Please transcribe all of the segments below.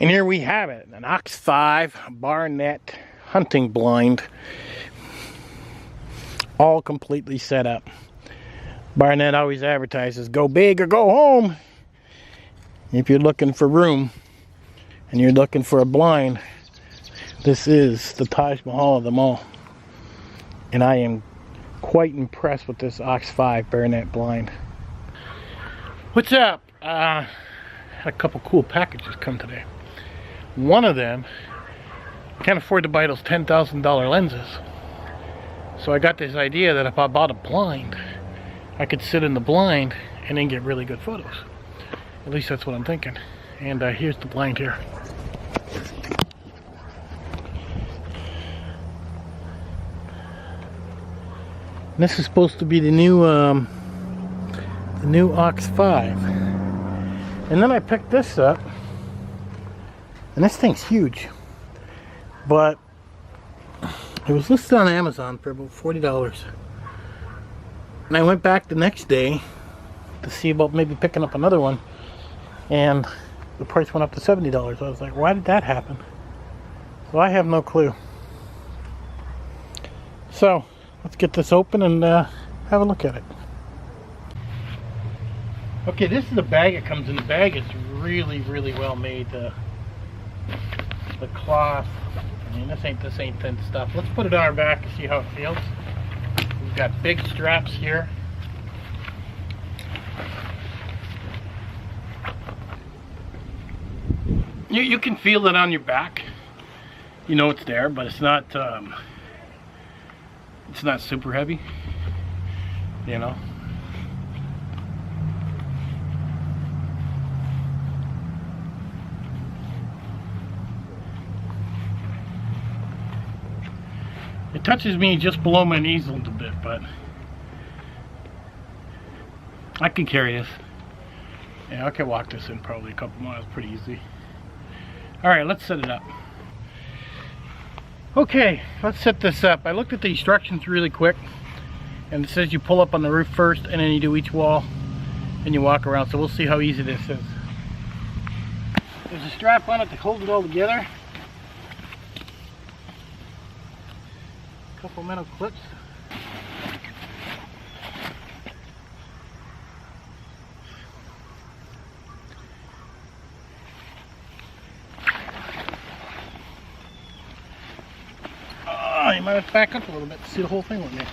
And here we have it, an Ox5 Barronett hunting blind, all completely set up. Barronett always advertises, go big or go home. If you're looking for room and you're looking for a blind, this is the Taj Mahal of them all. And I am quite impressed with this Ox5 Barronett blind. What's up? Had a couple cool packages come today. One of them, can't afford to buy those $10,000 lenses. So I got this idea that if I bought a blind, I could sit in the blind and then get really good photos. At least that's what I'm thinking. And here's the blind here. This is supposed to be the new Ox5. And then I picked this up, and this thing's huge. But it was listed on Amazon for about $40. And I went back the next day to see about maybe picking up another one, and the price went up to $70. I was like, why did that happen? So I have no clue. So let's get this open and have a look at it. Okay, this is the bag it comes in. The bag is really, really well made. The cloth, I mean, this ain't thin stuff. Let's put it on our back and see how it feels. We've got big straps here. You can feel it on your back. You know it's there, but it's not super heavy, you know. It touches me just below my knees a little bit, but I can carry this. Yeah, I can walk this in probably a couple miles pretty easy. Alright, let's set it up. Okay, let's set this up. I looked at the instructions really quick, and it says you pull up on the roof first and then you do each wall and you walk around, so we'll see how easy this is. There's a strap on it to hold it all together. Couple metal clips. Oh, you might have to back up a little bit to see the whole thing with me.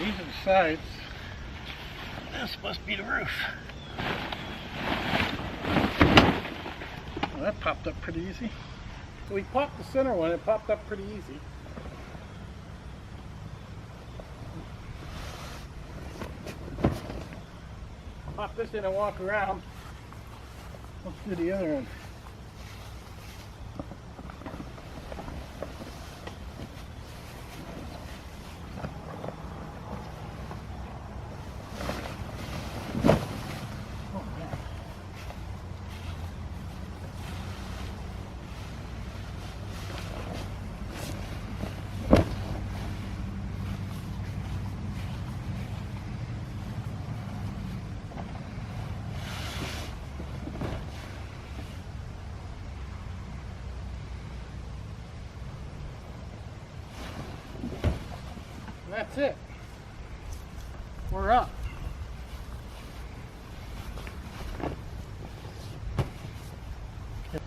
These are the sides. This must be the roof. Well, that popped up pretty easy. So we popped the center one, it popped up pretty easy. Pop this in and walk around. Let's do the other one. That's it. We're up. So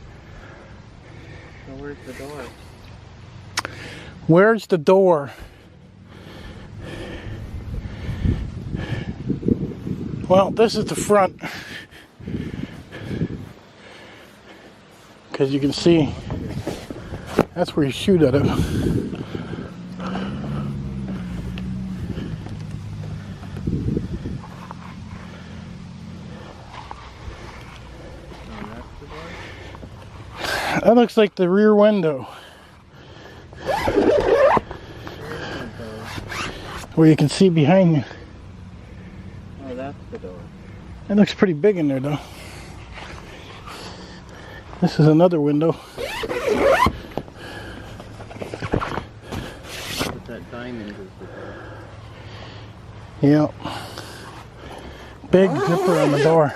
where's the door? Where's the door? Well, this is the front. Because you can see that's where you shoot at it. That looks like the rear window. Where you can see behind you. Oh, that's the door. It looks pretty big in there though. This is another window. Put that diamond is the door. Yep. Big zipper on the door.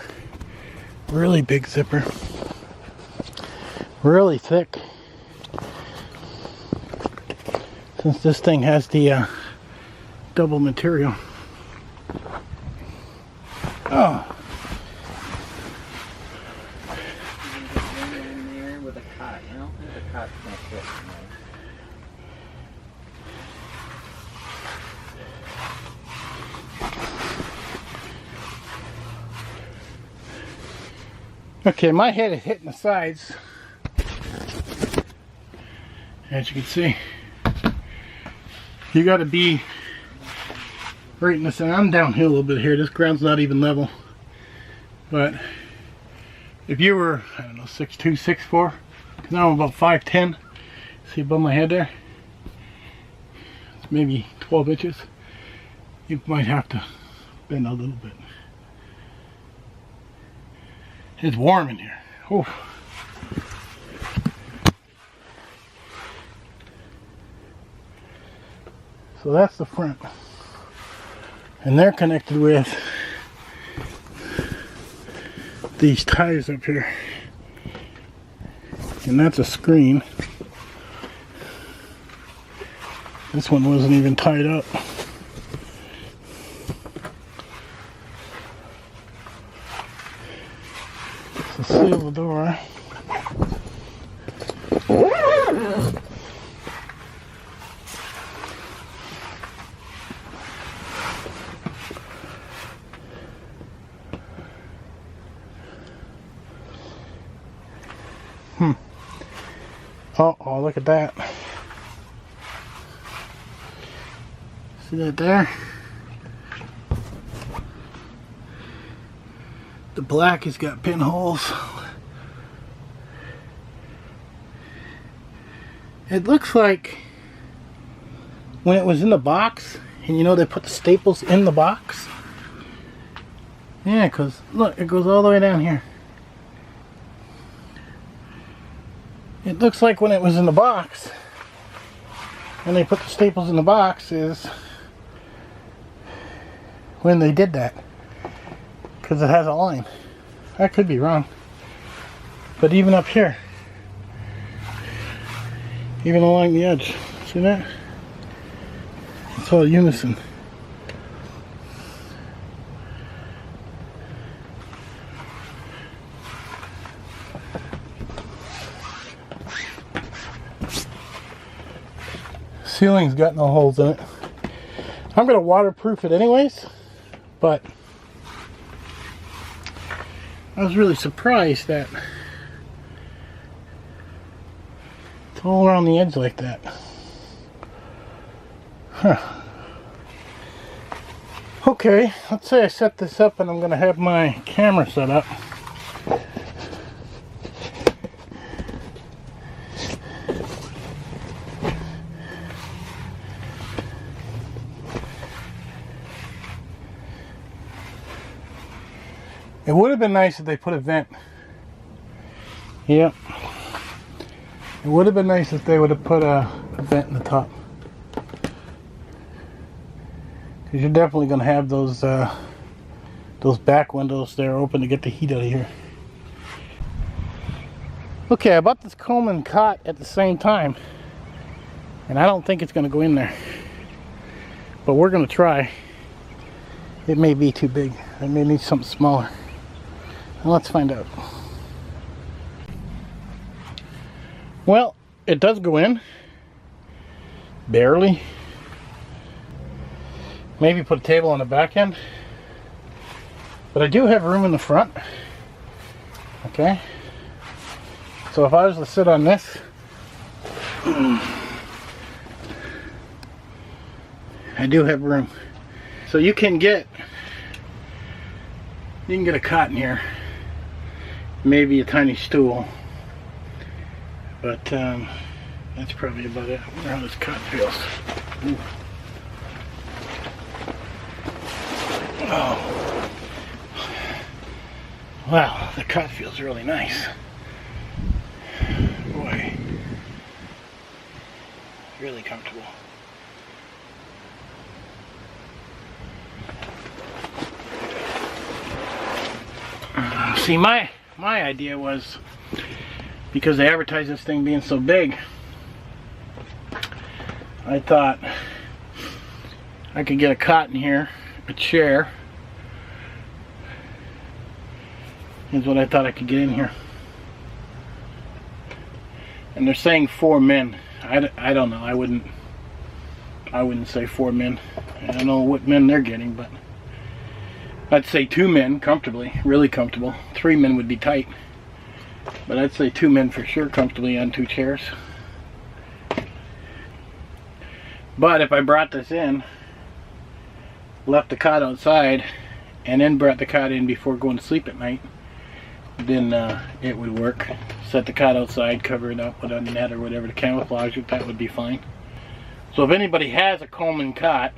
Really big zipper. Really thick. Since this thing has the double material. Oh. In there with a cot. I don't think the cot's gonna fit in there. Okay, my head is hitting the sides. As you can see, you got to be right in the center. I'm downhill a little bit here. This ground's not even level. But if you were, I don't know, 6'2", 6'4", because now I'm about 5'10", see above my head there? It's maybe 12 inches. You might have to bend a little bit. It's warm in here. Oof. So that's the front. And they're connected with these ties up here. And that's a screen. This one wasn't even tied up. So seal the door. Oh, look at that. See that there? The black has got pinholes. It looks like when it was in the box, and you know they put the staples in the box. Yeah, because look, it goes all the way down here. It looks like when it was in the box, and they put the staples in the box, is when they did that. Because it has a line. I could be wrong. But even up here, even along the edge, see that? It's all unison. Ceiling's got no holes in it. I'm going to waterproof it anyways, but I was really surprised that it's all around the edge like that. Huh. Okay, let's say I set this up and I'm going to have my camera set up. It would have been nice if they put a vent. Yep. It would have been nice if they would have put a vent in the top. Because you're definitely going to have those back windows there open to get the heat out of here. Okay, I bought this comb and cot at the same time. And I don't think it's going to go in there. But we're going to try. It may be too big. I may need something smaller. Well, let's find out. Well, it does go in. Barely. Maybe put a table on the back end. But I do have room in the front. Okay. So if I was to sit on this, I do have room. So you can get a cot in here. Maybe a tiny stool, but that's probably about it. I wonder how this cot feels. Ooh. Oh, wow, the cot feels really nice. Boy, Really comfortable. See, my idea was, because they advertise this thing being so big, I thought I could get a cot in here, a chair. Is what I thought I could get in here. And they're saying 4 men. I don't know. I wouldn't say 4 men. I don't know what men they're getting, but I'd say 2 men comfortably, really comfortable. 3 men would be tight, but I'd say 2 men for sure comfortably on 2 chairs. But if I brought this in, left the cot outside, and then brought the cot in before going to sleep at night, then it would work. Set the cot outside, cover it up with a net or whatever to camouflage it. That would be fine. So if anybody has a Coleman cot,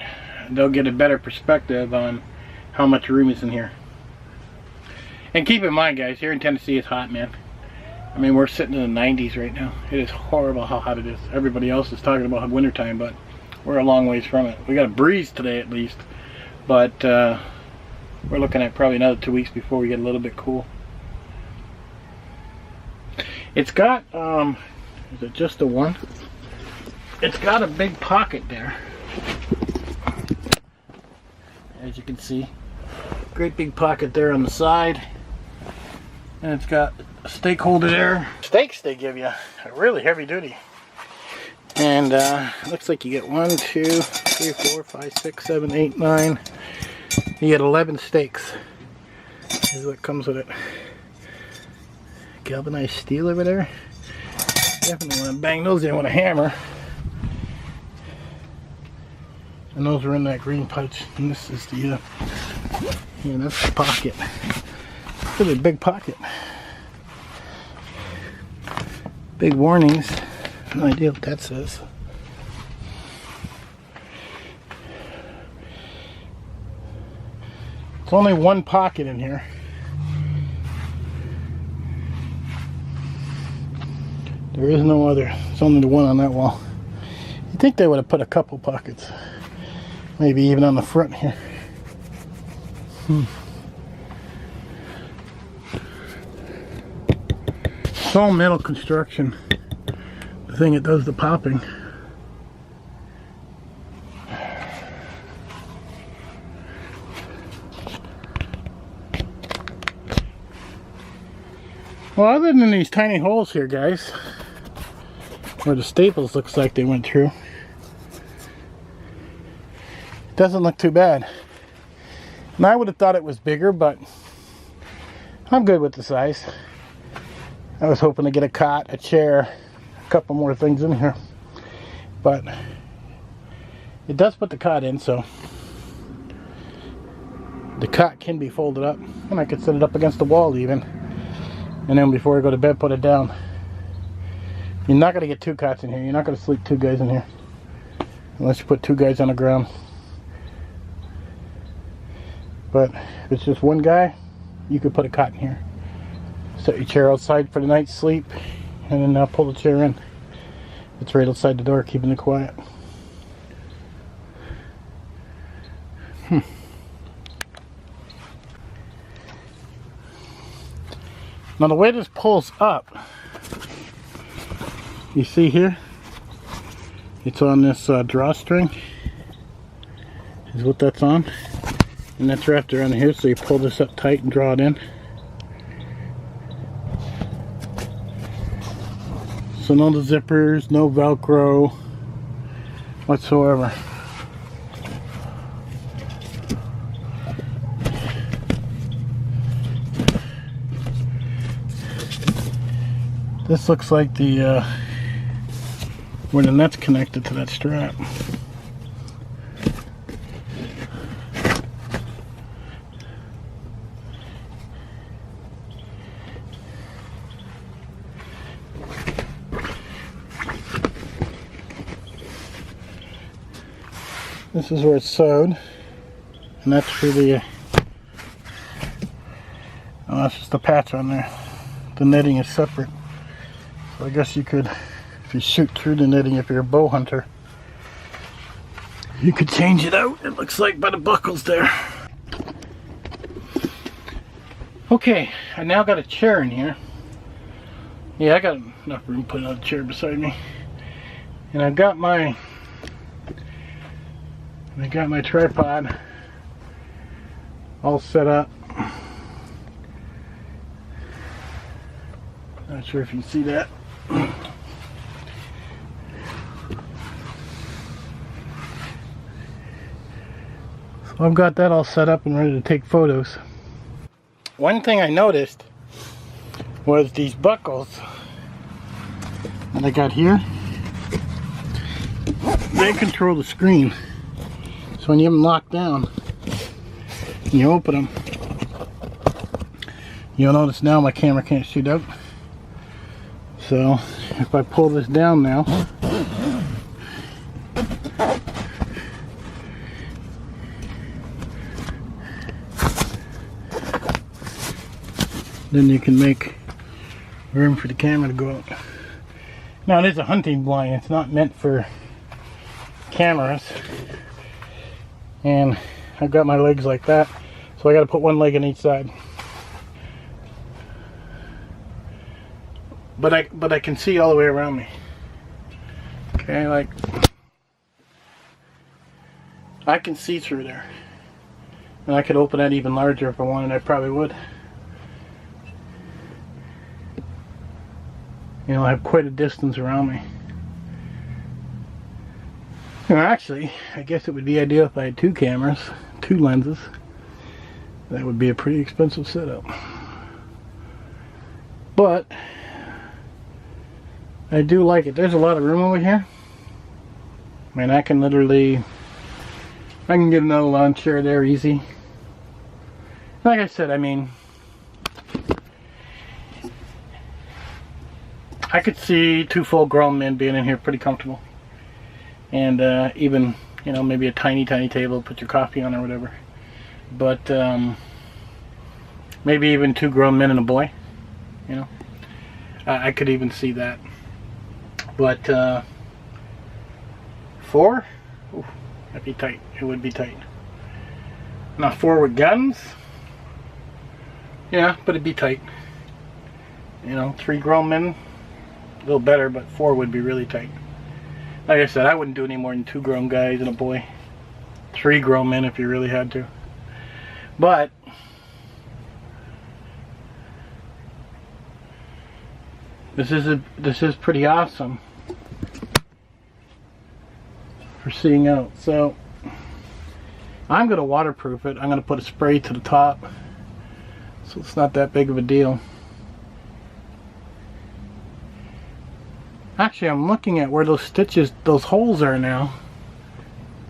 they'll get a better perspective on how much room is in here. And keep in mind, guys, here in Tennessee it's hot, man. I mean, we're sitting in the 90s right now. It is horrible how hot it is. Everybody else is talking about wintertime, but we're a long ways from it. We got a breeze today at least, but we're looking at probably another 2 weeks before we get a little bit cool. It's got, is it just the one? It's got a big pocket there, as you can see. Great big pocket there on the side. And it's got a stake holder there. Stakes they give you are really heavy duty. And looks like you get 1, 2, 3, 4, 5, 6, 7, 8, 9. You get 11 stakes. This is what comes with it. Galvanized steel over there. Definitely want to bang those in with a hammer. And those are in that green pouch. And this is the, yeah, that's the pocket. Really big pocket. Big warnings. No idea what that says. It's only one pocket in here. There is no other. It's only the one on that wall. You'd think they would have put a couple pockets. Maybe even on the front here. It's all metal construction. The thing that does the popping. Well, other than these tiny holes here, guys, where the staples looks like they went through, it doesn't look too bad. And I would have thought it was bigger, but I'm good with the size. I was hoping to get a cot, a chair, a couple more things in here, but it does put the cot in, so the cot can be folded up, and I could set it up against the wall even, and then before I go to bed put it down. You're not going to get 2 cots in here. You're not going to sleep 2 guys in here unless you put 2 guys on the ground. But if it's just 1 guy, you could put a cot in here. Set your chair outside for the night's sleep, and then pull the chair in. It's right outside the door, keeping it quiet. Now the way this pulls up, you see here, it's on this drawstring, is what that's on. And that's wrapped around here, so you pull this up tight and draw it in. So no zippers, no Velcro whatsoever. This looks like the where the net's connected to that strap. This is where it's sewed, and that's for the, oh, that's just the patch on there. The netting is separate. So I guess you could, if you shoot through the netting, if you're a bow hunter, You could change it out, it looks like, by the buckles there. Okay, I now got a chair in here. Yeah, I got enough room to put another chair beside me. And I got my tripod all set up. Not sure if you can see that. So I've got that all set up and ready to take photos. One thing I noticed was these buckles that I got here. They control the screen. So when you have them locked down and you open them, you'll notice now my camera can't shoot out. So if I pull this down now, then you can make room for the camera to go out. Now it is a hunting blind, it's not meant for cameras. And I've got my legs like that, so I got to put one leg on each side. But I can see all the way around me. Okay, like I can see through there. And I could open that even larger if I wanted, I probably would. You know, I have quite a distance around me. Well, actually, I guess it would be ideal if I had two cameras, two lenses. That would be a pretty expensive setup. But I do like it. There's a lot of room over here. I mean, I can get another lawn chair there easy. Like I said, I mean, I could see two full-grown men being in here pretty comfortable. And even, you know, maybe a tiny table, put your coffee on or whatever. But maybe even two grown men and a boy, you know. I could even see that. But 4? Ooh, that'd be tight. It would be tight. Now 4 with guns? Yeah, but it'd be tight. You know, 3 grown men, a little better, but 4 would be really tight. Like I said, I wouldn't do any more than 2 grown guys and a boy. 3 grown men if you really had to. But this is pretty awesome for seeing out. So I'm going to waterproof it. I'm going to put a spray to the top, so it's not that big of a deal. Actually, I'm looking at where those stitches, those holes are now,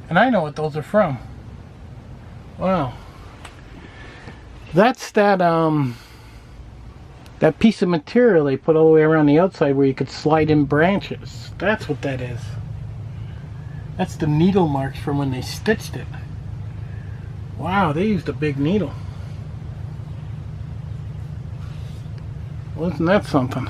and I know what those are from. Wow. That's that piece of material they put all the way around the outside where you could slide in branches. That's what that is. That's the needle marks from when they stitched it. Wow, they used a big needle. Wasn't that something?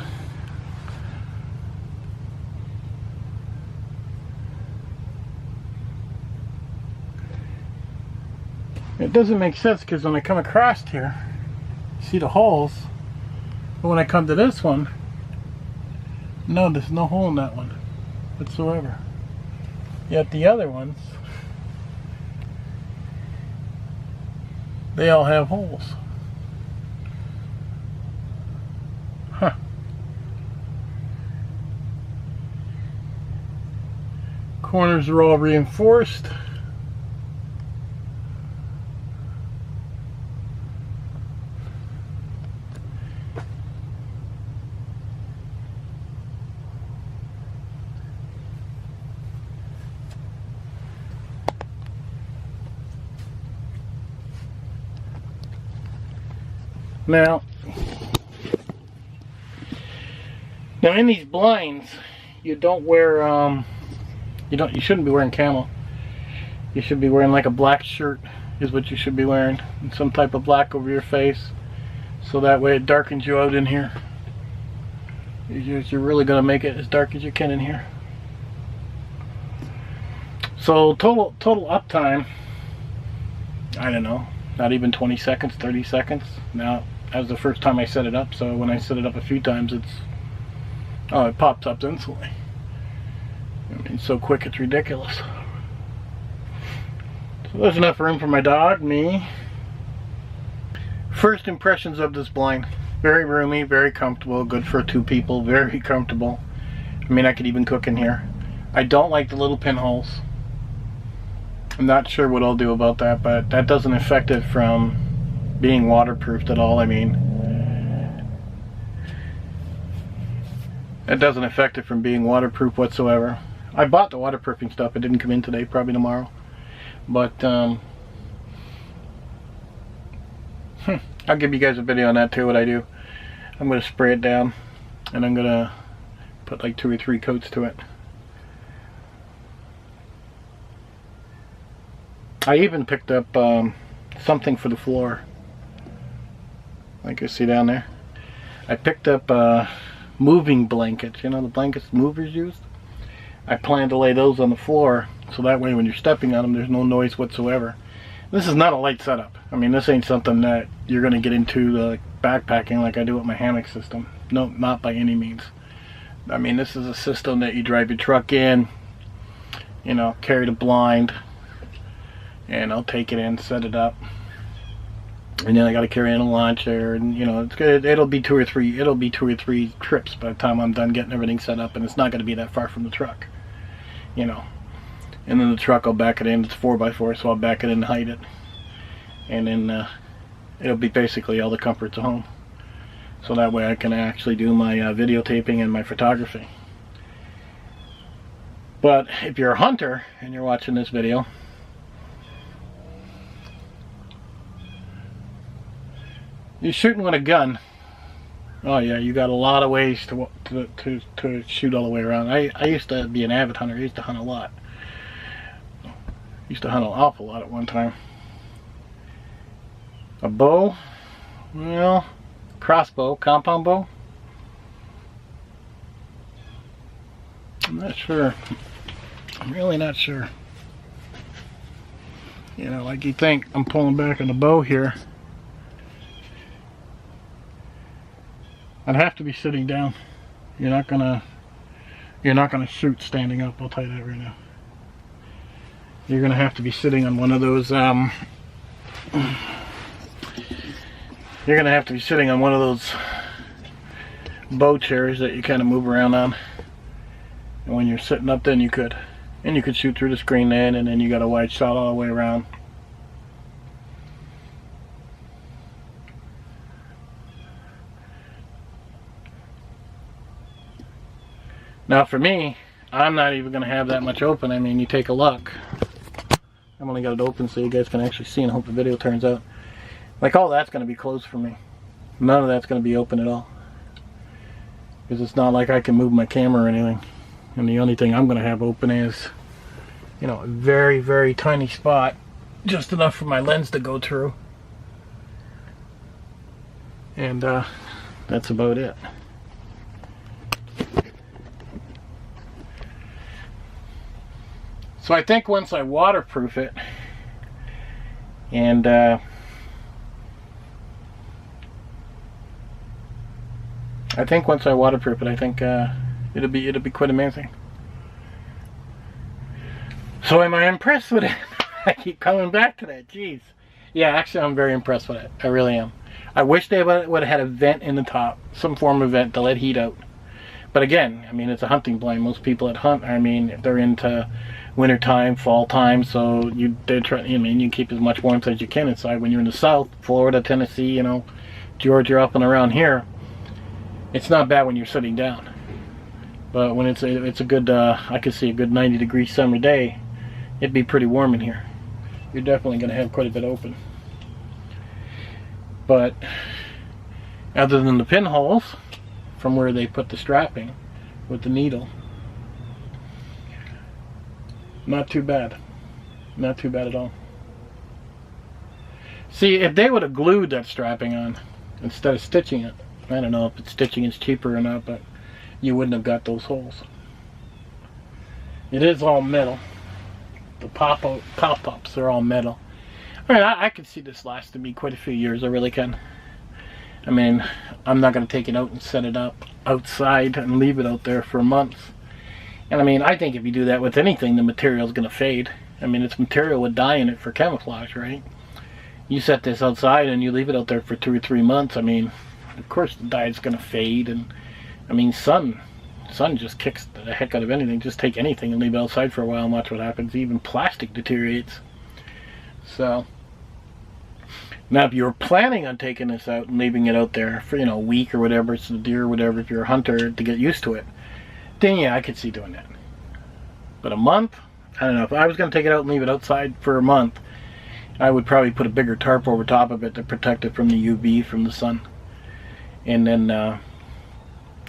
It doesn't make sense because when I come across here, see the holes, but when I come to this one, no, there's no hole in that one whatsoever. Yet the other ones, they all have holes. Huh. Corners are all reinforced. Now in these blinds, you don't wear you shouldn't be wearing camo. You should be wearing like a black shirt is what you should be wearing, and some type of black over your face, so that way it darkens you out in here. You're really gonna make it as dark as you can in here. So total uptime, I don't know, not even 20 seconds, 30 seconds. Now, that was the first time I set it up, so when I set it up a few times, it pops up instantly. I mean, it's so quick, it's ridiculous. So there's enough room for my dog, me. First impressions of this blind. Very roomy, very comfortable, good for 2 people, very comfortable. I mean, I could even cook in here. I don't like the little pinholes. I'm not sure what I'll do about that, but that doesn't affect it from being waterproofed at all. I mean, it doesn't affect it from being waterproof whatsoever. I bought the waterproofing stuff. It didn't come in today, probably tomorrow. But I'll give you guys a video on that too, what I do. I'm going to spray it down, and I'm going to put like 2 or 3 coats to it. I even picked up something for the floor, like you see down there. I picked up moving blankets, you know, the blankets movers used. I plan to lay those on the floor, so that way when you're stepping on them, there's no noise whatsoever. This is not a light setup. I mean, this ain't something that you're going to get into backpacking like I do with my hammock system. No, not by any means. I mean, this is a system that you drive your truck in, you know, carry the blind, and I'll take it in, set it up, and then I got to carry in a launcher, and you know, it's good. It'll be 2 or 3 trips by the time I'm done getting everything set up, and it's not going to be that far from the truck, you know. And then the truck, I'll back it in. It's 4x4, so I'll back it in and hide it, and then it'll be basically all the comforts of home. So that way I can actually do my videotaping and my photography. But if you're a hunter and you're watching this video, you're shooting with a gun. Oh yeah, you got a lot of ways to shoot all the way around. I used to be an avid hunter. I used to hunt a lot. Used to hunt an awful lot at one time. A bow, well, crossbow, compound bow. I'm not sure. I'm really not sure. You know, like you think I'm pulling back on the bow here. I'd have to be sitting down. You're not gonna shoot standing up, I'll tell you that right now. You're gonna have to be sitting on one of those you're gonna have to be sitting on one of those bow chairs that you kind of move around on. And when you're sitting up, then you could. And you could shoot through the screen then, and then you got a wide shot all the way around. Now for me, I'm not even going to have that much open. I mean, you take a look. I've only got it open so you guys can actually see and hope the video turns out. Like all that's going to be closed for me. None of that's going to be open at all. Because it's not like I can move my camera or anything. And the only thing I'm going to have open is, you know, a very, very tiny spot. Just enough for my lens to go through. And that's about it. So I think once I waterproof it, and I think once I waterproof it, I think it'll be quite amazing. So am I impressed with it? I keep coming back to that. Jeez. Yeah, actually, I'm very impressed with it. I really am. I wish they would have had a vent in the top, some form of vent to let heat out. But again, I mean, it's a hunting blind. Most people that hunt, I mean, they're into winter time, fall time, so they try. I mean, you keep as much warmth as you can inside. When you're in the South, Florida, Tennessee, you know, Georgia, up and around here, it's not bad when you're sitting down. But when it's a good, I could see a good 90-degree summer day, it'd be pretty warm in here. You're definitely going to have quite a bit open. But other than the pinholes from where they put the strapping with the needle, not too bad. Not too bad at all. See, if they would have glued that strapping on instead of stitching it, I don't know if stitching is cheaper or not, but you wouldn't have got those holes. It is all metal. The pop-ups are all metal. I mean, I could see this lasting me quite a few years. I really can. I mean, I'm not going to take it out and set it up outside and leave it out there for a month. And I mean, I think if you do that with anything, the material is going to fade. I mean, it's material with dye in it for camouflage, right? You set this outside and you leave it out there for 2 or 3 months. I mean, of course the dye is going to fade. And I mean, sun just kicks the heck out of anything. Just take anything and leave it outside for a while and watch what happens. Even plastic deteriorates. So now if you're planning on taking this out and leaving it out there for, you know, a week or whatever, it's the deer or whatever, if you're a hunter, to get used to it, then yeah, I could see doing that. But a month, I don't know. If I was going to take it out and leave it outside for a month, I would probably put a bigger tarp over top of it to protect it from the UV, from the sun. And then,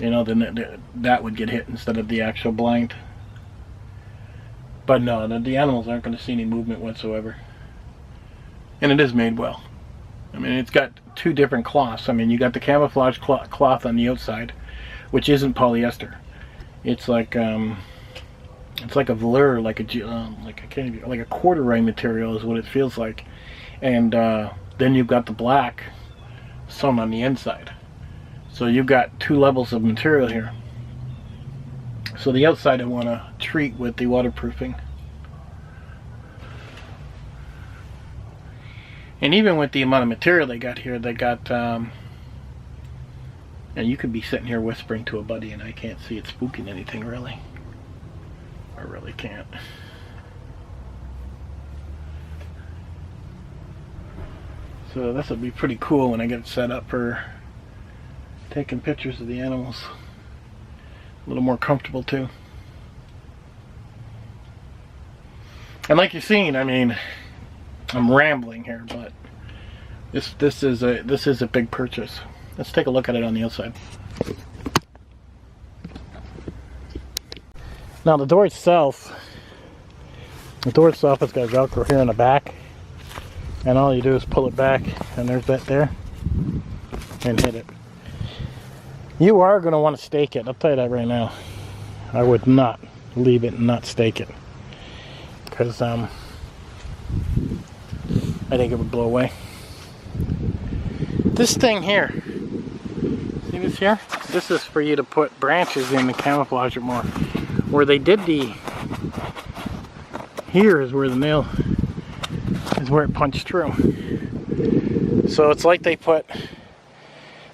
you know, then that would get hit instead of the actual blind. But no, the animals aren't going to see any movement whatsoever. And it is made well. I mean, it's got 2 different cloths. I mean, you got the camouflage cloth on the outside, which isn't polyester. It's like a velour, like a corduroy material is what it feels like. And then you've got the black sewn on the inside. So you've got 2 levels of material here. So the outside I want to treat with the waterproofing. And even with the amount of material they got here, they got, and you could be sitting here whispering to a buddy and I can't see it spooking anything really. I really can't. So this will be pretty cool when I get it set up for taking pictures of the animals. A little more comfortable too. And like you're seeing, I mean, I'm rambling here, but this is a big purchase. Let's take a look at it on the outside. Now the door itself has got Velcro here in the back, and all you do is pull it back, and there's that there, and hit it. You are going to want to stake it. I'll tell you that right now. I would not leave it and not stake it, because I think it would blow away. This thing here, see this here? This is for you to put branches in to camouflage it more. Where they did here is where the nail is, where it punched through. So it's like they put,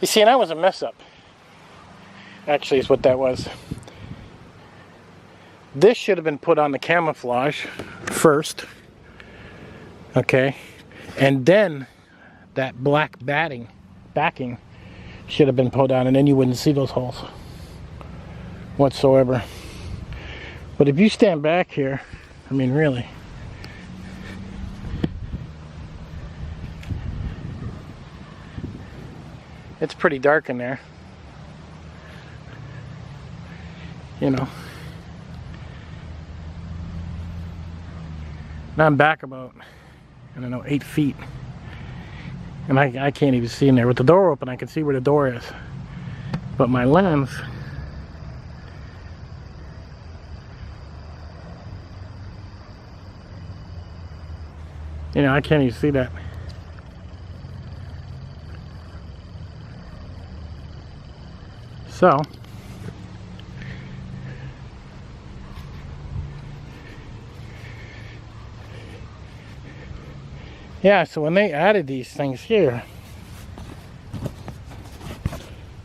you see, and that was a mess up. Actually, is what that was. This should have been put on the camouflage first, okay, and then that black backing should have been put on, and then you wouldn't see those holes whatsoever. But if you stand back here, I mean, really, it's pretty dark in there, you know. Now I'm back about, I don't know, 8 feet. And I can't even see in there. With the door open, I can see where the door is. But my lens, you know, I can't even see that. So, yeah, so when they added these things here,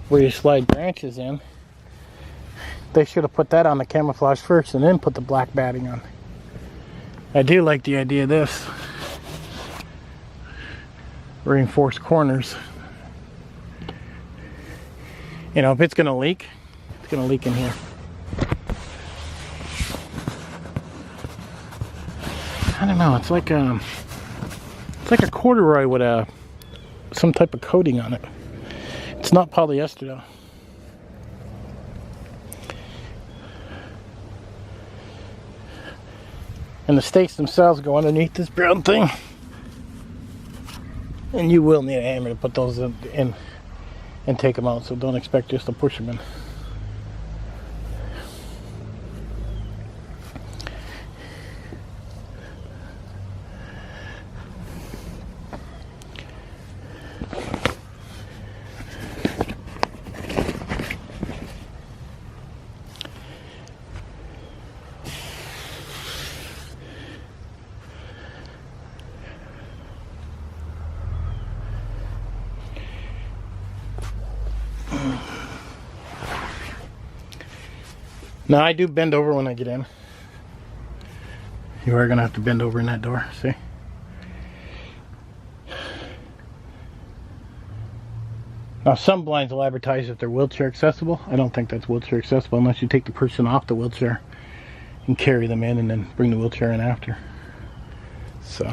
where you slide branches in, they should have put that on the camouflage first and then put the black batting on. I do like the idea of this. Reinforced corners. You know, if it's going to leak, it's going to leak in here. I don't know, it's like a corduroy with some type of coating on it. It's not polyester though. And the stakes themselves go underneath this brown thing. And you will need a hammer to put those in and take them out, so don't expect just to push them in. Now I do bend over when I get in. You are gonna have to bend over in that door, see? Now some blinds will advertise if they're wheelchair accessible. I don't think that's wheelchair accessible unless you take the person off the wheelchair and carry them in and then bring the wheelchair in after. So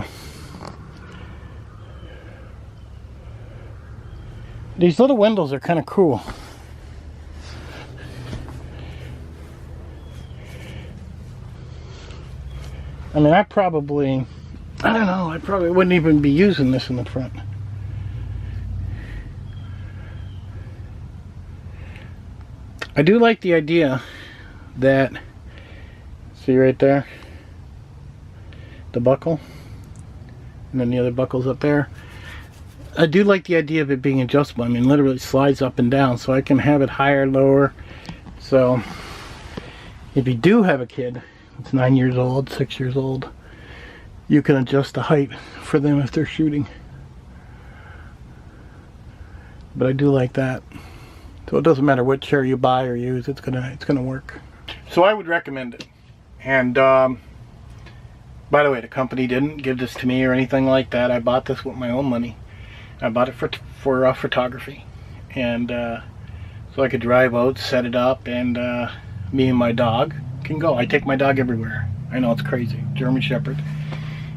these little windows are kind of cool. I mean, I don't know, I probably wouldn't even be using this in the front. I do like the idea that, see right there, the buckle, and then the other buckles up there. I do like the idea of it being adjustable. I mean, literally it slides up and down, so I can have it higher, lower. So if you do have a kid, it's 9 years old, 6 years old, you can adjust the height for them if they're shooting. But I do like that. So it doesn't matter what chair you buy or use, it's gonna work. So I would recommend it. And by the way, the company didn't give this to me or anything like that. I bought this with my own money. I bought it for photography, and so I could drive out, set it up, and me and my dog can go. I take my dog everywhere. I know it's crazy, German Shepherd,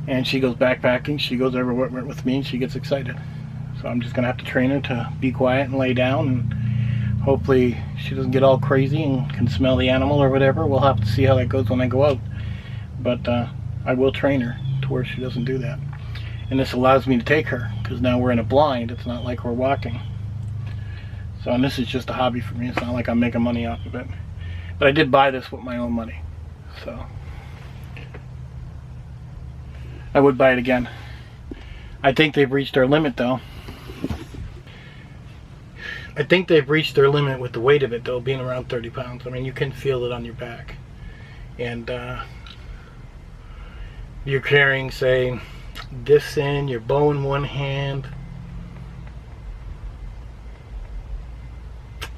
and she goes backpacking. She goes everywhere with me, and she gets excited. So I'm just gonna have to train her to be quiet and lay down, and hopefully she doesn't get all crazy and can smell the animal or whatever. We'll have to see how that goes when I go out. But I will train her to where she doesn't do that. And this allows me to take her, because now we're in a blind. It's not like we're walking. So, and this is just a hobby for me. It's not like I'm making money off of it. But I did buy this with my own money. So I would buy it again. I think they've reached their limit though. I think they've reached their limit with the weight of it though, being around 30 pounds. I mean, you can feel it on your back. And you're carrying, say, this in, your bow in one hand,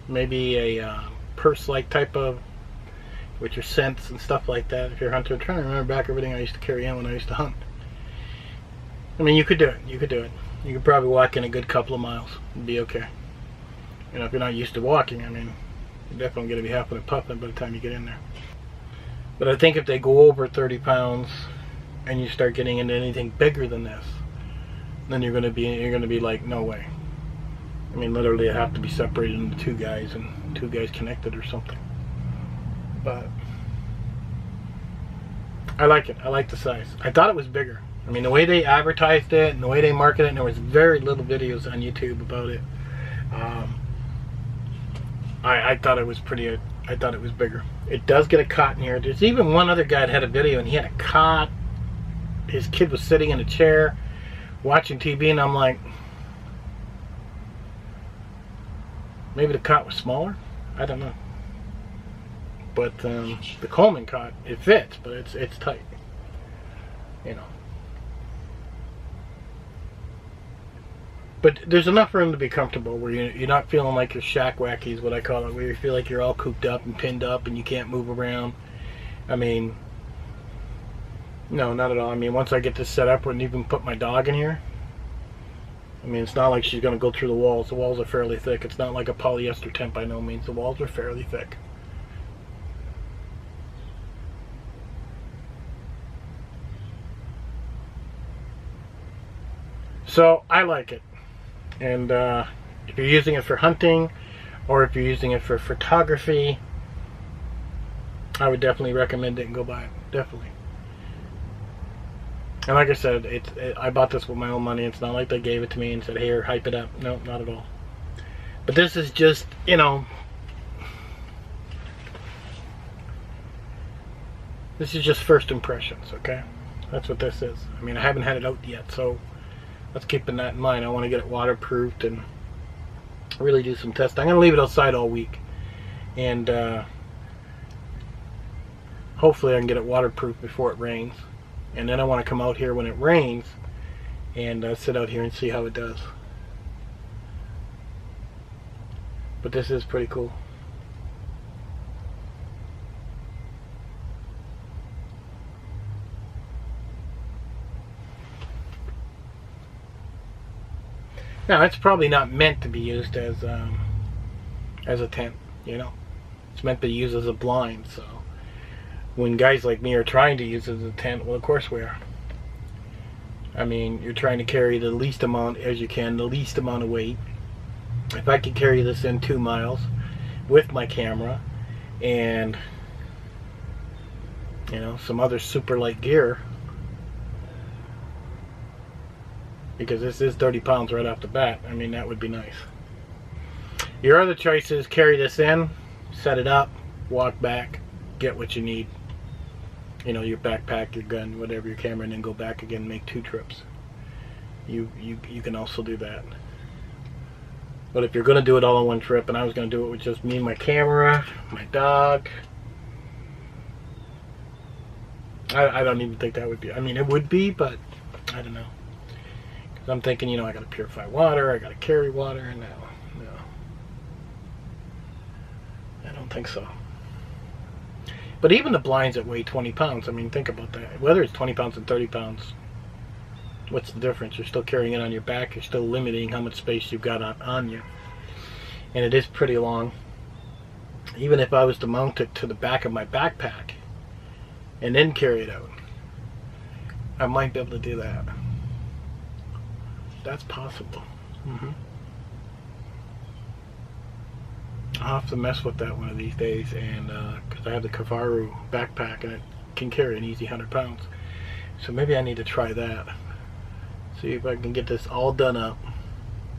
maybe a purse-like type of, with your scents and stuff like that if you're a hunter. I'm trying to remember back everything I used to carry in when I used to hunt. I mean, you could do it. You could do it. You could probably walk in a good couple of miles and be okay. You know, if you're not used to walking, I mean, you're definitely going to be huffing and puffing by the time you get in there. But I think if they go over 30 pounds and you start getting into anything bigger than this, then you're going to be like, no way. I mean, literally, I have to be separated into two guys and two guys connected or something. But I like it. I like the size. I thought it was bigger. I mean, the way they advertised it and the way they marketed it, and there was very little videos on YouTube about it. I thought it was pretty. I thought it was bigger. It does get a cot in here. There's even one other guy that had a video and he had a cot. His kid was sitting in a chair watching TV, and I'm like, maybe the cot was smaller. I don't know. But the Coleman cot, it fits, but it's tight. You know. But there's enough room to be comfortable where you're not feeling like you're shack wacky is what I call it, where you feel like you're all cooped up and pinned up and you can't move around. I mean, no, not at all. I mean, once I get this set up, I wouldn't even put my dog in here. I mean, it's not like she's going to go through the walls. The walls are fairly thick. It's not like a polyester tent by no means. The walls are fairly thick. So, I like it. And if you're using it for hunting, or if you're using it for photography, I would definitely recommend it and go buy it. Definitely. And like I said, I bought this with my own money. It's not like they gave it to me and said, here, hype it up. No, not at all. But this is just, you know, this is just first impressions, okay? That's what this is. I mean, I haven't had it out yet, so let's keep that in mind. I want to get it waterproofed and really do some testing. I'm going to leave it outside all week. And hopefully I can get it waterproof before it rains. And then I want to come out here when it rains and sit out here and see how it does. But this is pretty cool. Now, it's probably not meant to be used as a tent, you know. It's meant to be used as a blind, so when guys like me are trying to use it as a tent, well, of course we are. I mean, you're trying to carry the least amount as you can, the least amount of weight. If I could carry this in 2 miles with my camera and, you know, some other super light gear, because this is 30 pounds right off the bat, I mean, that would be nice. Your other choice is carry this in, set it up, walk back, get what you need. You know, your backpack, your gun, whatever, your camera, and then go back again and make 2 trips. You can also do that. But if you're going to do it all in one trip, and I was going to do it with just me, my camera, my dog, I don't even think that would be, I mean, it would be, but I don't know. Because I'm thinking, you know, I got to purify water, I got to carry water, and no, I don't think so. But even the blinds that weigh 20 pounds, I mean, think about that. Whether it's 20 pounds and 30 pounds, what's the difference? You're still carrying it on your back. You're still limiting how much space you've got on you. And it is pretty long. Even if I was to mount it to the back of my backpack and then carry it out, I might be able to do that. That's possible. I'll have to mess with that one of these days, and because I have the Kavaru backpack and it can carry an easy 100 pounds. So maybe I need to try that. See if I can get this all done up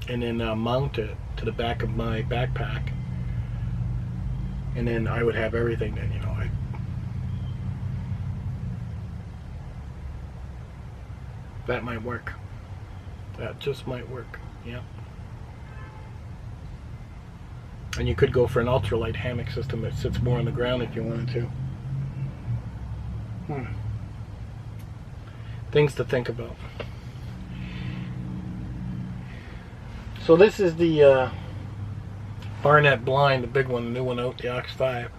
and then mount it to the back of my backpack, and then I would have everything then, you know. That might work. That just might work. Yeah. And you could go for an ultralight hammock system that sits more on the ground if you wanted to. Things to think about. So this is the Barronett blind, the big one, the new one out, the Ox5.